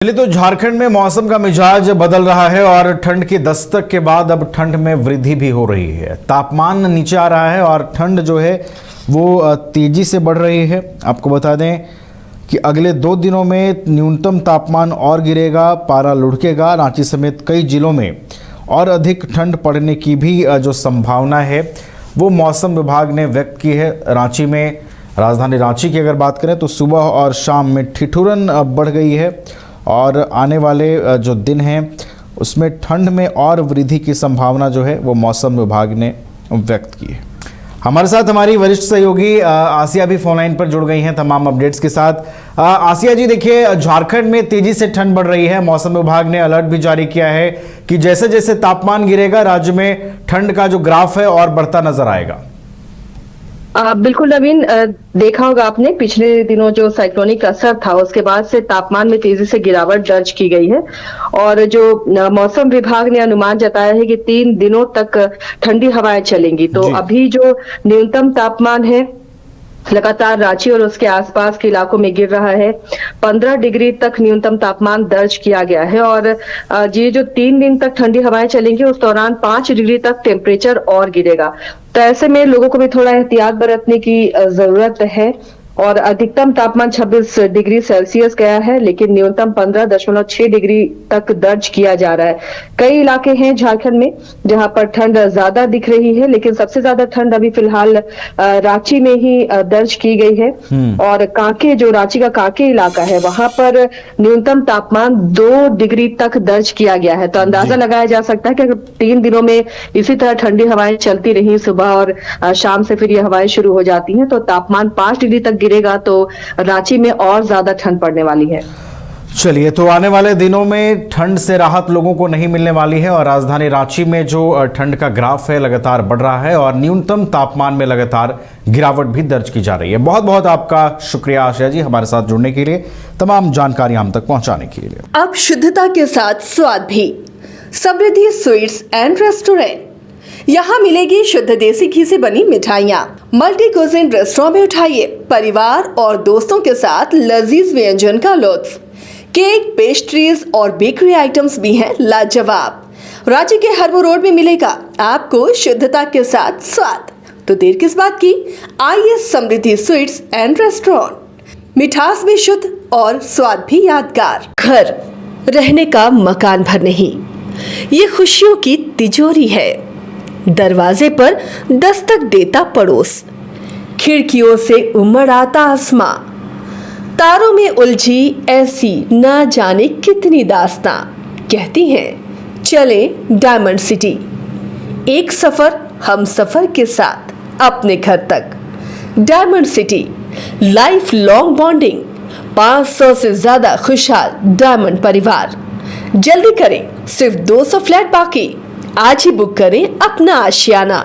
पहले तो झारखंड में मौसम का मिजाज बदल रहा है और ठंड की दस्तक के बाद अब ठंड में वृद्धि भी हो रही है। तापमान नीचे आ रहा है और ठंड जो है वो तेजी से बढ़ रही है। आपको बता दें कि अगले 2 दिनों में न्यूनतम तापमान और गिरेगा, पारा लुढ़केगा। रांची समेत कई जिलों में और अधिक ठंड पड़ने की भी जो संभावना है वो मौसम विभाग ने व्यक्त की है। रांची में, राजधानी रांची की अगर बात करें तो सुबह और शाम में ठिठुरन बढ़ गई है और आने वाले जो दिन हैं उसमें ठंड में और वृद्धि की संभावना जो है वो मौसम विभाग ने व्यक्त की है। हमारे साथ हमारी वरिष्ठ सहयोगी आसिया भी फोन लाइन पर जुड़ गई हैं तमाम अपडेट्स के साथ। आसिया जी, देखिए झारखंड में तेजी से ठंड बढ़ रही है। मौसम विभाग ने अलर्ट भी जारी किया है कि जैसे जैसे तापमान गिरेगा राज्य में ठंड का जो ग्राफ है और बढ़ता नजर आएगा। बिल्कुल नवीन, देखा होगा आपने पिछले दिनों जो साइक्लोनिक असर था उसके बाद से तापमान में तेजी से गिरावट दर्ज की गई है और जो मौसम विभाग ने अनुमान जताया है कि 3 दिनों तक ठंडी हवाएं चलेंगी। तो अभी जो न्यूनतम तापमान है लगातार रांची और उसके आसपास के इलाकों में गिर रहा है। 15 डिग्री तक न्यूनतम तापमान दर्ज किया गया है और ये जो 3 दिन तक ठंडी हवाएं चलेंगी उस दौरान 5 डिग्री तक टेम्परेचर और गिरेगा। तो ऐसे में लोगों को भी थोड़ा एहतियात बरतने की जरूरत है और अधिकतम तापमान 26 डिग्री सेल्सियस गया है लेकिन न्यूनतम 15.6 डिग्री तक दर्ज किया जा रहा है। कई इलाके हैं झारखंड में जहां पर ठंड ज्यादा दिख रही है लेकिन सबसे ज्यादा ठंड अभी फिलहाल रांची में ही दर्ज की गई है और कांके, जो रांची का कांके इलाका है वहां पर न्यूनतम तापमान 2 डिग्री तक दर्ज किया गया है। तो अंदाजा लगाया जा सकता है कि अगर 3 दिनों में इसी तरह ठंडी हवाएं चलती रही, सुबह और शाम से फिर ये हवाएं शुरू हो जाती हैं तो तापमान 5 डिग्री तक गिरेगा तो रांची में और ज्यादा ठंड पड़ने वाली है। चलिए, तो आने वाले दिनों में ठंड से राहत लोगों को नहीं मिलने वाली है और राजधानी रांची में जो ठंड का ग्राफ है लगातार बढ़ रहा है और न्यूनतम तापमान में लगातार गिरावट भी दर्ज की जा रही है। बहुत बहुत आपका शुक्रिया आशिया जी, हमारे साथ जुड़ने के लिए, तमाम जानकारी हम तक पहुंचाने के लिए। अब शुद्धता के साथ स्वाद भी। समृद्धि स्वीट्स एंड रेस्टोरेंट, यहाँ मिलेगी शुद्ध देसी घी से बनी मिठाइयाँ। मल्टी कुजिन रेस्टोरेंट में उठाइए परिवार और दोस्तों के साथ लजीज व्यंजन का लुत्फ। केक, पेस्ट्रीज और बेकरी आइटम्स भी हैं लाजवाब। रांची के हरबो रोड में मिलेगा आपको शुद्धता के साथ स्वाद। तो देर किस बात की, आइए समृद्धि स्वीट्स एंड रेस्टोरेंट। मिठास भी शुद्ध और स्वाद भी यादगार। घर रहने का मकान भर नहीं, ये खुशियों की तिजोरी है। दरवाजे पर दस्तक देता पड़ोस, खिड़कियों से उमड़ आता आसमां, तारों में उलझी ऐसी ना जाने कितनी दास्तां। कहती हैं चले डायमंड सिटी, एक सफर हम सफर के साथ अपने घर तक। Diamond city, life long bonding, 500 से ज्यादा खुशहाल डायमंड परिवार। जल्दी करें, सिर्फ 200 फ्लैट बाकी। आज ही बुक करें अपना आशियाना।